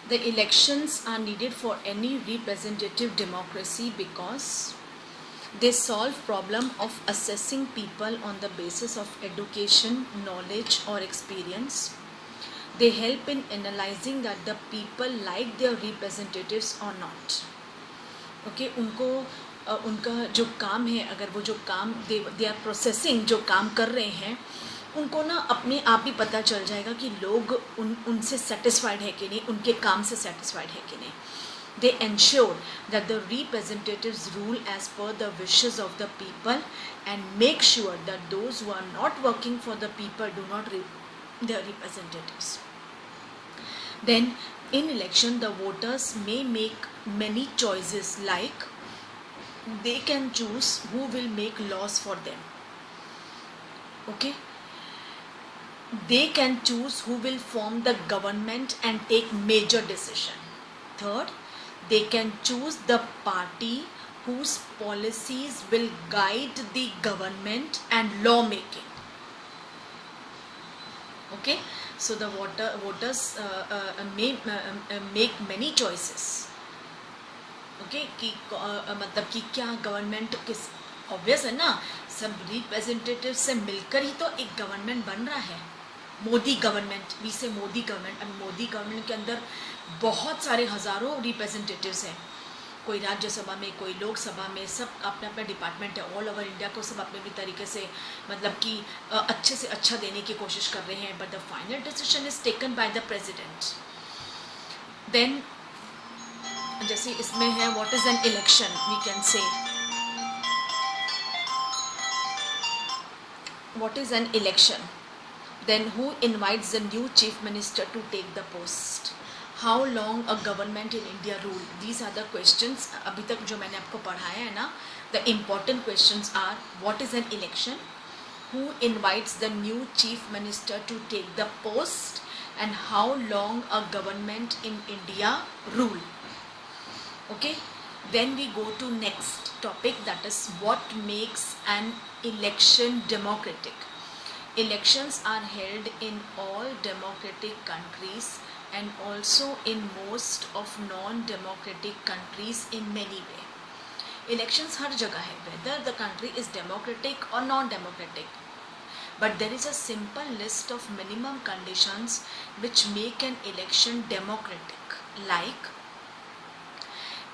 The elections are needed for any representative democracy because they solve problem of assessing people on the basis of education, knowledge or experience. They help in analyzing that the people like their representatives or not. Okay, उनका जो काम है, अगर वो जो काम they are processing जो काम कर रहे हैं, उनको ना अपने आप ही पता चल जाएगा कि लोग उनसे सेटिस्फाइड है कि नहीं, उनके काम से सेटिस्फाइड है कि नहीं. They ensure that the representatives rule as per the wishes of the people and make sure that those who are not working for the people do not their representatives. Then in election the voters may make many choices, like they can choose who will make laws for them. Okay, they can choose who will form the government and take major decision. Third, they can choose the party whose policies will guide the government and law making. Okay, so the voters may make many choices. Okay कि मतलब कि क्या government किस, obvious है ना, सब representative से मिलकर ही तो एक गवर्नमेंट बन रहा है. मोदी गवर्नमेंट, वी से मोदी गवर्नमेंट. अब मोदी गवर्नमेंट के अंदर बहुत सारे हज़ारों रिप्रेजेंटेटिव्स हैं, कोई राज्यसभा में, कोई लोकसभा में, सब अपना अपना डिपार्टमेंट है. ऑल ओवर इंडिया को सब अपने अपने तरीके से मतलब कि अच्छे से अच्छा देने की कोशिश कर रहे हैं. But the final decision is taken by the president. Then जैसे इसमें है what is an election, we can say what is an election. Then who invites the new chief minister to take the post, how long a government in India rule. These are the questions अभी तक जो मैंने आपको पढ़ाया है ना. The important questions are what is an election, who invites the new chief minister to take the post, and how long a government in India rule. Okay, then we go to next topic, that is what makes an election democratic. Elections are held in all democratic countries and also in most of non-democratic countries in many way. Elections हर जगह है, whether the country is democratic or non-democratic. But there is a simple list of minimum conditions which make an election democratic, like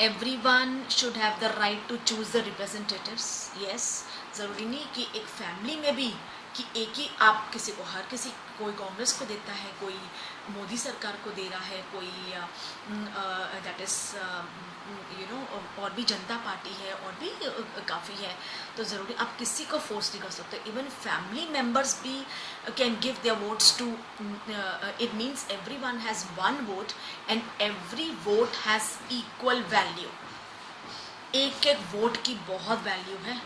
everyone should have the right to choose the representatives. Yes, ज़रूरी नहीं कि एक family में भी कि एक ही आप किसी को, हर किसी, कोई कांग्रेस को देता है, कोई मोदी सरकार को दे रहा है, कोई दैट इज़ यू नो और भी जनता पार्टी है, और भी काफ़ी है. तो ज़रूरी आप किसी को फोर्स नहीं कर सकते. इवन फैमिली मेम्बर्स भी can give their votes too, it means everyone has one vote and every vote has equal value. एक एक वोट की बहुत वैल्यू है.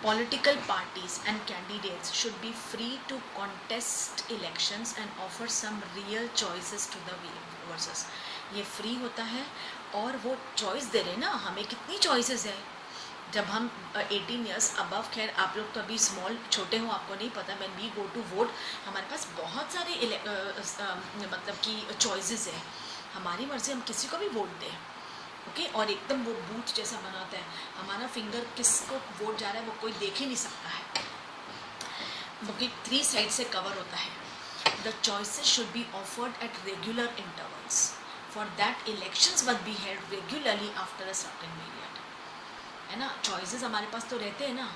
Political parties and candidates should be free to contest elections and offer some real choices to the voters. ये free होता है और वो चॉइस दे रहे हैं ना. हमें कितनी चॉइसेस है जब हम 18 ईयर्स अबव, खैर आप लोग तो अभी स्मॉल छोटे हो, आपको नहीं पता. When we go to vote हमारे पास बहुत सारे मतलब कि चॉइसेस है. हमारी मर्जी, हम किसी को भी वोट दें. ओके, और एकदम वो बूथ जैसा बनाता है. हमारा फिंगर किसको वोट जा रहा है वो कोई देख ही नहीं सकता है. ओके, 3 साइड से कवर होता है. The choices should be offered at regular intervals. For that elections must be held regularly after a certain period. है ना, चॉइसेस हमारे पास तो रहते हैं ना.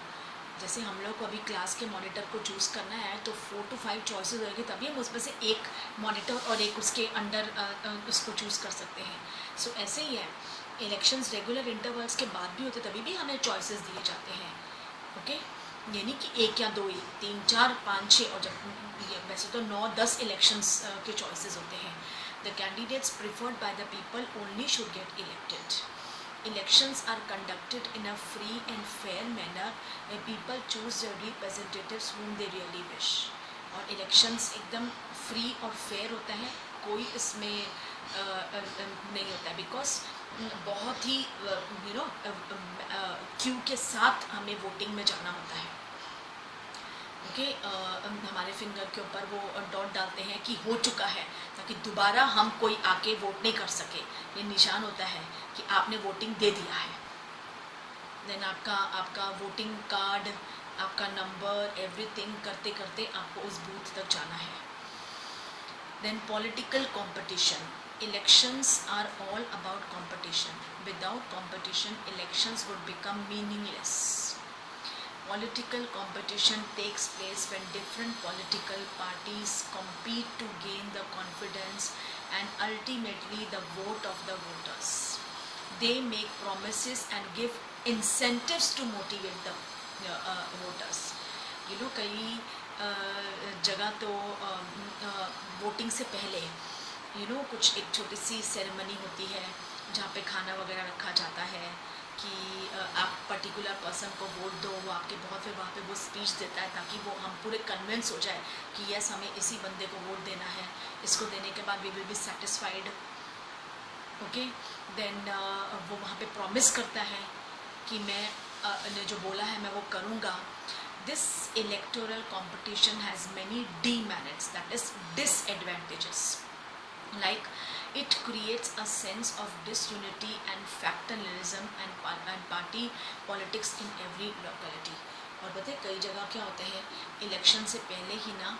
जैसे हम लोग को अभी क्लास के मॉनिटर को चूज़ करना है तो 4 to 5 चॉइसेस होगी, तभी हम उसमें से एक मॉनिटर और एक उसके अंडर उसको चूज़ कर सकते हैं. सो ऐसे ही है, इलेक्शंस रेगुलर इंटरवल्स के बाद भी होते तभी भी हमें चॉइसेस दिए जाते हैं. ओके, यानी कि 1 या 2, 3, 4, 5, 6, और जब वैसे तो 9-10 इलेक्शंस के चॉइसेस होते हैं. The candidates preferred by the people only should get elected. Elections are conducted in a free and fair manner where people choose their representatives whom they really wish. और elections एकदम free और fair होता है, कोई इसमें नहीं होता है. बिकॉज बहुत ही यू नो क्यू के साथ हमें वोटिंग में जाना होता है. ओके हमारे फिंगर के ऊपर वो डॉट डालते हैं कि हो चुका है, ताकि दोबारा हम कोई आके वोट नहीं कर सके। ये निशान होता है कि आपने वोटिंग दे दिया है। देन आपका वोटिंग कार्ड, आपका नंबर, एवरीथिंग करते करते आपको उस बूथ तक जाना है। Then political competition, elections are all about competition. Without competition, elections would become meaningless. Political competition takes place when different political parties compete to gain the confidence and ultimately the vote of the voters. They make promises and give incentives to motivate the voters. You know, कई जगह तो voting से पहले कुछ एक छोटी सी ceremony होती है जहाँ पे खाना वगैरह रखा जाता है कि आप पर्टिकुलर पर्सन को वोट दो, वो आपके बहुत फिर वहाँ पे वो स्पीच देता है ताकि वो हम पूरे कन्विंस हो जाए कि यस हमें इसी बंदे को वोट देना है, इसको देने के बाद we will be satisfied. Okay, then वो वहाँ पे प्रॉमिस करता है कि मैं ने जो बोला है मैं वो करूँगा। This electoral competition has many demerits, that is disadvantages. Like it creates a sense of disunity and factionalism and party politics in every locality. और बताए कई जगह क्या होते हैं, इलेक्शन से पहले ही ना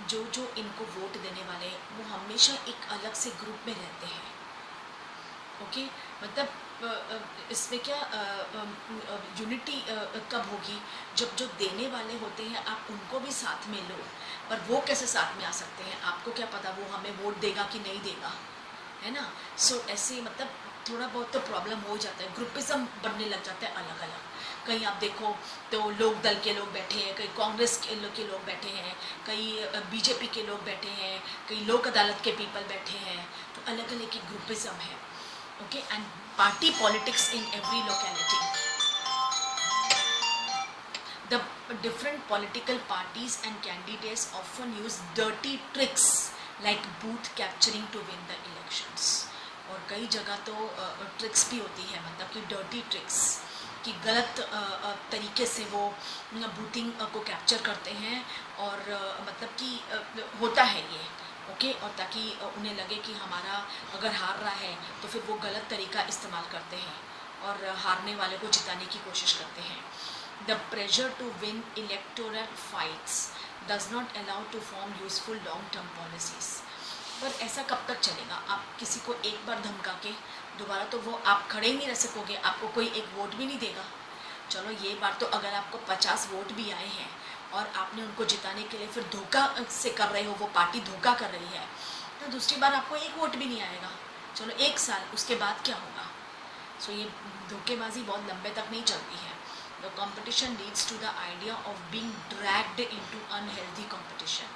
जो इनको वोट देने वाले वो हमेशा एक अलग से ग्रुप में रहते हैं। ओके, मतलब इसमें क्या यूनिटी कब होगी, जब जो देने वाले होते हैं आप उनको भी साथ में लो। पर वो कैसे साथ में आ सकते हैं, आपको क्या पता वो हमें वोट देगा कि नहीं देगा, है ना। सो ऐसे मतलब थोड़ा बहुत तो प्रॉब्लम हो जाता है, ग्रुपिज्म बनने लग जाता है अलग अलग। कहीं आप देखो तो लोक दल के लोग बैठे हैं, कहीं कांग्रेस के लोग बैठे हैं, कहीं बीजेपी के लोग बैठे हैं, कहीं लोक अदालत के पीपल बैठे हैं, तो अलग अलग की ग्रुपिज्म है। Okay, and party politics in every locality. The different political parties and candidates often use dirty tricks like booth capturing to win the elections. और कई जगह तो ट्रिक्स भी होती है, मतलब कि डर्टी ट्रिक्स कि गलत तरीके से वो बूथिंग को कैप्चर करते हैं और मतलब कि होता है ये। ओके, और ताकि उन्हें लगे कि हमारा अगर हार रहा है तो फिर वो गलत तरीका इस्तेमाल करते हैं और हारने वाले को जिताने की कोशिश करते हैं। The pressure to win electoral fights does not allow to form useful long term policies. पर ऐसा कब तक चलेगा, आप किसी को एक बार धमका के दोबारा तो वो आप खड़े ही नहीं रह सकोगे, आपको कोई एक वोट भी नहीं देगा। चलो ये बार तो अगर आपको 50 वोट भी आए हैं और आपने उनको जिताने के लिए फिर धोखा से कर रहे हो, वो पार्टी धोखा कर रही है, तो दूसरी बार आपको एक वोट भी नहीं आएगा। चलो एक साल, उसके बाद क्या होगा। सो ये धोखेबाजी बहुत लंबे तक नहीं चलती है। The competition leads to the idea of being dragged into unhealthy competition.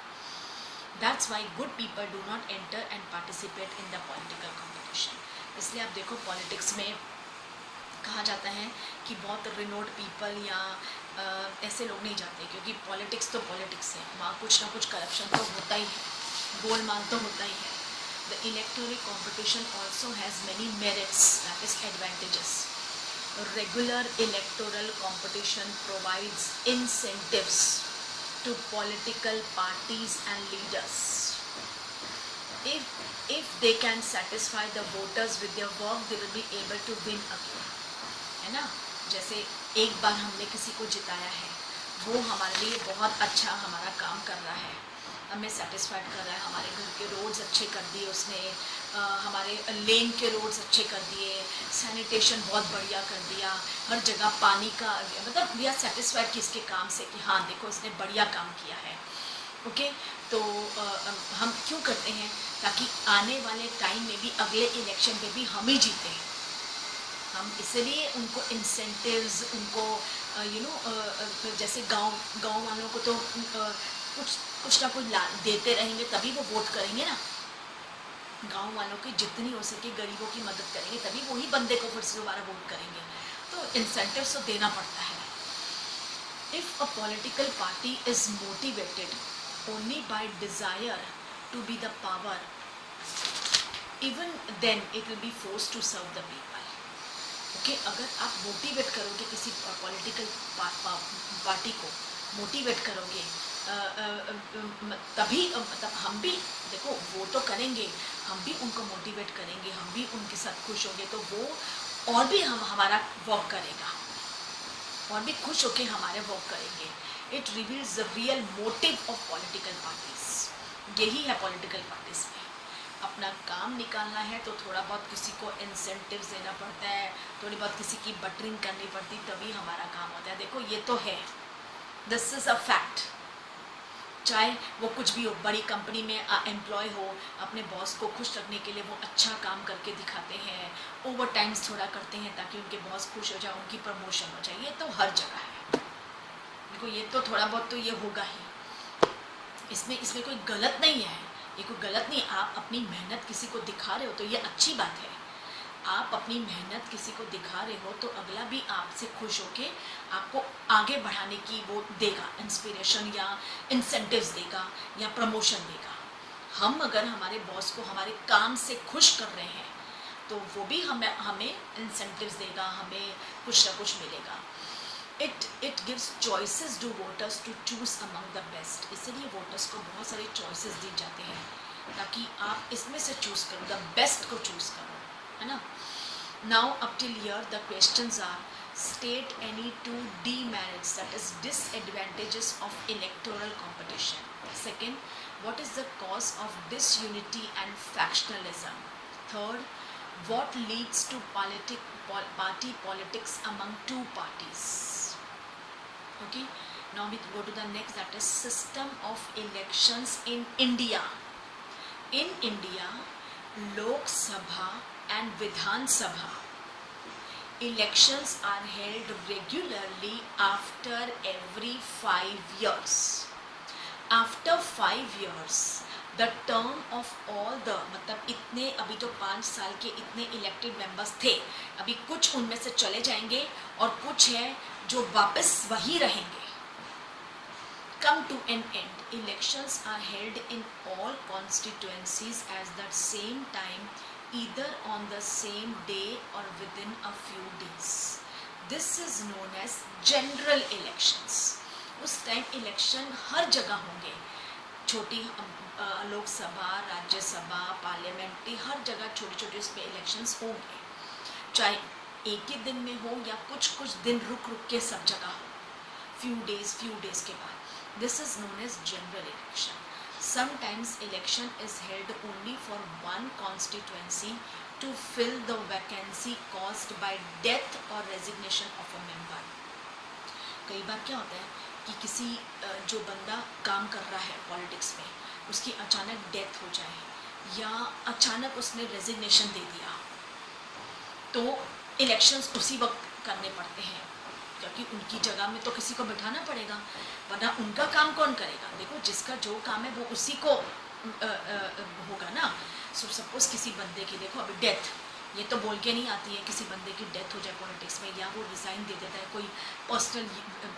That's why good people do not enter and participate in the political competition. इसलिए आप देखो पॉलिटिक्स में कहा जाता है कि बहुत रिनोड पीपल या ऐसे लोग नहीं जाते, क्योंकि पॉलिटिक्स तो पॉलिटिक्स है, वहाँ कुछ ना कुछ करप्शन तो होता ही है, गोलमाल तो होता ही है। The electoral competition also has many merits, that is advantages. Regular electoral competition provides incentives to political parties and leaders if they can satisfy the voters with their work, they will be able to win again, है ना। जैसे एक बार हमने किसी को जिताया है, वो हमारे लिए बहुत अच्छा हमारा काम कर रहा है, हमें सेटिस्फाइड कर रहा है, हमारे घर के रोड्स अच्छे कर दिए उसने, हमारे लेन के रोड्स अच्छे कर दिए, सैनिटेशन बहुत बढ़िया कर दिया, हर जगह पानी का, मतलब वी आर सेटिस्फाइड किसके काम से कि हाँ देखो इसने बढ़िया काम किया है। ओके, तो हम क्यों करते हैं, ताकि आने वाले टाइम में भी अगले इलेक्शन में भी हम ही जीते हैं। हम इसलिए उनको इंसेंटिव्स, उनको जैसे गांव वालों को तो कुछ ना कुछ देते रहेंगे तभी वो वोट करेंगे ना। गांव वालों की जितनी हो सके गरीबों की मदद करेंगे तभी वही बंदे को फिर से दोबारा वोट करेंगे, तो इंसेंटिव्स तो देना पड़ता है। If a political party is motivated only by desire to be the power, even then it will be forced to serve the people. Okay, अगर आप मोटिवेट करोगे किसी पॉलिटिकल पार्टी को, मोटिवेट करोगे तभी मतलब हम भी देखो वो तो करेंगे, हम भी उनको मोटिवेट करेंगे, हम भी उनके साथ खुश होंगे तो वो और भी हम हमारा वर्क करेगा और भी खुश होके हमारे वर्क करेंगे। It reveals the real motive of political parties. यही है पॉलिटिकल पार्टीज में, अपना काम निकालना है तो थोड़ा बहुत किसी को इंसेंटिव्स देना पड़ता है, थोड़ी बहुत किसी की बटरिंग करनी पड़ती, तभी हमारा काम होता है। देखो ये तो है, दिस इज अ फैक्ट। चाहे वो कुछ भी हो, बड़ी कंपनी में एम्प्लॉय हो, अपने बॉस को खुश रखने के लिए वो अच्छा काम करके दिखाते हैं, ओवर टाइम्स थोड़ा करते हैं ताकि उनके बॉस खुश हो जाए, उनकी प्रमोशन हो जाए। ये तो हर जगह है, देखो ये तो थोड़ा बहुत तो ये होगा ही, इसमें कोई गलत नहीं है, ये कोई गलत नहीं। आप अपनी मेहनत किसी को दिखा रहे हो तो ये अच्छी बात है। आप अपनी मेहनत किसी को दिखा रहे हो तो अगला भी आपसे खुश होके आपको आगे बढ़ाने की वो देगा, इंस्पिरेशन या इंसेंटिव्स देगा या प्रमोशन देगा। हम अगर हमारे बॉस को हमारे काम से खुश कर रहे हैं तो वो भी हमें इंसेंटिव्स देगा, हमें कुछ ना कुछ मिलेगा। It gives choices to voters to choose among the best. इसलिए वोटर्स को बहुत सारे चॉइसेस दिए जाते हैं ताकि आप इसमें से चूज करो, द बेस्ट को चूज करो, है ना। Now up till here the questions are, state any two demerits, that is disadvantages of electoral competition. Second, what is the cause of disunity and factionalism? Third, what leads to party politics among two parties? Okay, now we go to the next, that is system of elections in India. In India, Lok Sabha and Vidhan Sabha elections are held regularly after every 5 years. After 5 years, the term of all the, मतलब इतने, अभी तो 5 साल के इतने elected members थे, अभी कुछ उनमें से चले जाएंगे और कुछ है जो वापस वही रहेंगे। Come to an end. Elections are held in all constituencies at the same time, either on the same day or within a few days. This is known as general elections. उस टाइम इलेक्शन हर जगह होंगे, छोटी Lok Sabha, Rajya Sabha, parliamentary, हर जगह छोटे छोटे उसमें elections होंगे, चाहे एक ही दिन में हो या कुछ कुछ दिन रुक रुक के सब जगह हो, few days के बाद। This is known as general election. Sometimes election is held only for one constituency to fill the vacancy caused by death or resignation of a member. कई बार क्या होता है कि किसी जो बंदा काम कर रहा है पॉलिटिक्स में, उसकी अचानक डेथ हो जाए या अचानक उसने रेजिग्नेशन दे दिया तो इलेक्शंस उसी वक्त करने पड़ते हैं, क्योंकि उनकी जगह में तो किसी को बिठाना पड़ेगा, वरना उनका काम कौन करेगा। देखो जिसका जो काम है वो उसी को होगा ना। सो सपोज किसी बंदे की, देखो अभी डेथ, ये तो बोल के नहीं आती है, किसी बंदे की डेथ हो जाए पॉलिटिक्स में या वो रिज़ाइन दे देता है कोई पर्सनल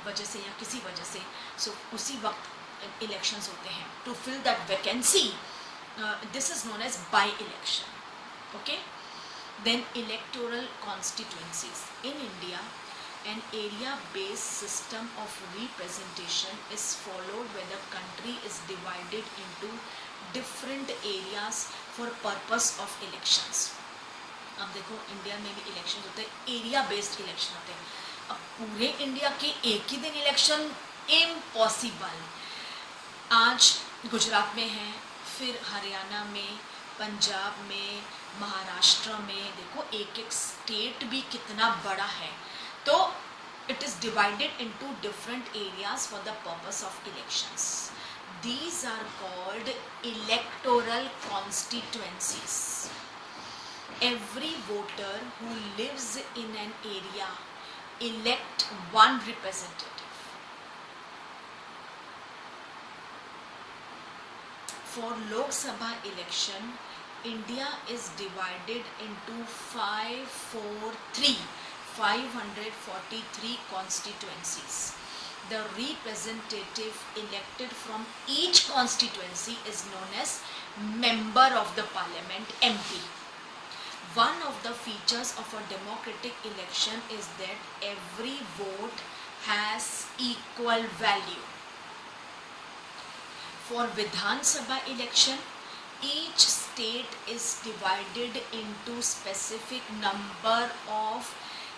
वजह से या किसी वजह से, सो उसी वक्त इलेक्शंस होते हैं to fill that vacancy. This is known as by election. Okay, then electoral constituencies in India, an area-based system of representation is followed where the country is divided into different areas for purpose of elections. अब देखो India में भी election होते हैं, area based election होते हैं। अब पूरे इंडिया के एक ही दिन इलेक्शन इम्पॉसिबल। आज गुजरात में है, फिर हरियाणा में, पंजाब में, महाराष्ट्र में, देखो एक एक स्टेट भी कितना बड़ा है, तो it is divided into different areas for the purpose of elections. These are called electoral constituencies. Every voter who lives in an area elect one representative. For Lok Sabha election, India is divided into 543 constituencies. The representative elected from each constituency is known as Member of the Parliament, MP. One of the features of a democratic election is that every vote has equal value. For Vidhan Sabha election, each state is divided into specific number of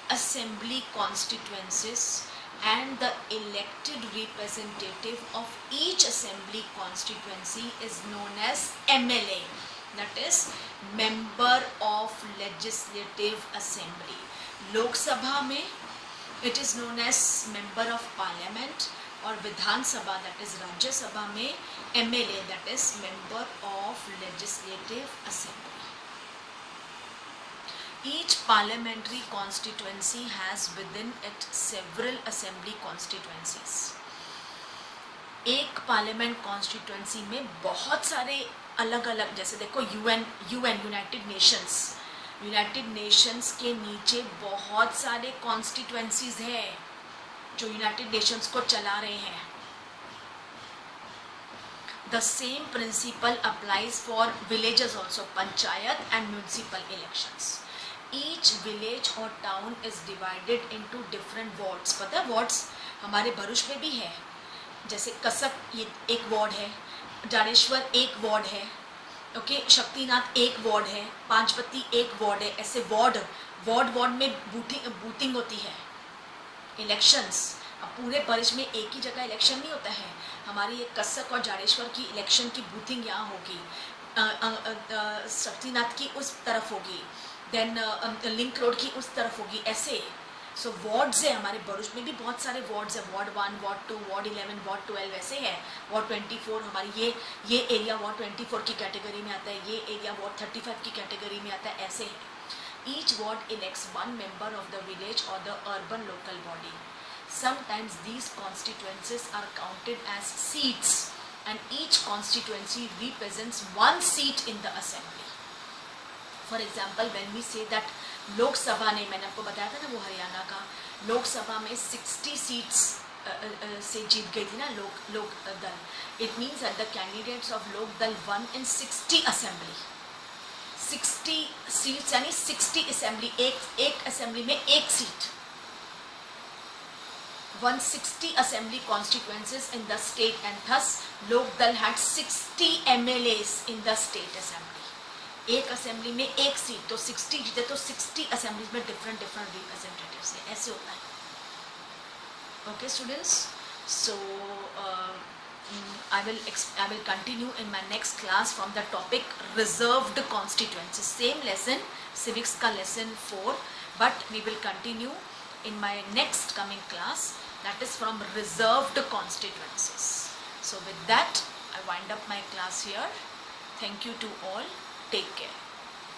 assembly constituencies, and the elected representative of each assembly constituency is known as MLA, that is member of legislative assembly. Lok Sabha में it is known as member of parliament, और Vidhan Sabha that is राज्य सभा में MLA, that is member of legislative assembly. Each parliamentary constituency has within it several assembly constituencies. एक parliament constituency में बहुत सारे अलग अलग, जैसे देखो यूएन यूनाइटेड नेशंस के नीचे बहुत सारे कॉन्स्टिट्यूएंसीज हैं जो यूनाइटेड नेशंस को चला रहे हैं. The same principle applies for villages also, panchayat and municipal elections. Each village और town is divided into different wards. पता है वार्ड्स हमारे भरूच में भी है, जैसे कसक ये एक वार्ड है, जाडेश्वर एक वार्ड है, ओके, शक्तिनाथ एक वार्ड है, पांचपत्ती एक वार्ड है. ऐसे वार्ड में बूथिंग होती है, इलेक्शंस. अब पूरे भरूच में एक ही जगह इलेक्शन नहीं होता है. हमारी ये कसक और जाडेश्वर की इलेक्शन की बूथिंग यहाँ होगी, शक्तिनाथ की उस तरफ होगी, देन लिंक रोड की उस तरफ होगी, ऐसे. सो वार्ड्स है हमारे भरूच में भी, बहुत सारे वार्ड्स है. वार्ड 1, वार्ड 2, वार्ड 11, वार्ड 12 ऐसे है. वार्ड 24 हमारी ये एरिया वार्ड 24 की कैटेगरी में आता है, ये एरिया वार्ड 35 की कैटेगरी में आता है, ऐसे है. Each ward elects one member of the village or the urban local body. Sometimes these constituencies are counted as seats, and each constituency represents one seat in the assembly. For example, when we say that लोक सभा ने, मैंने आपको बताया था ना वो हरियाणा का, लोक सभा में 60 सीट्स से जीत गई थी ना लोक दल. It means that the candidates of लोक दल वन इन 60 असेंबली. 60 सीट्स यानी 60 असेंबली, एक असेंबली में एक seat. 160 assembly constituencies in the state, and thus Lok Dal had 60 MLAs in the state assembly. एक असेंबली में एक सीट, तो 60 जीते तो 60 असेंबलीज में डिफरेंट रिप्रेजेंटेटिव्स हैं, ऐसे होता है. Okay students, so I will continue in my next class from the topic reserved constituencies. Same lesson, civics का lesson 4, but we will continue in my next coming class, that is from reserved constituencies. So with that, I wind up my class here. Thank you to all. Take care.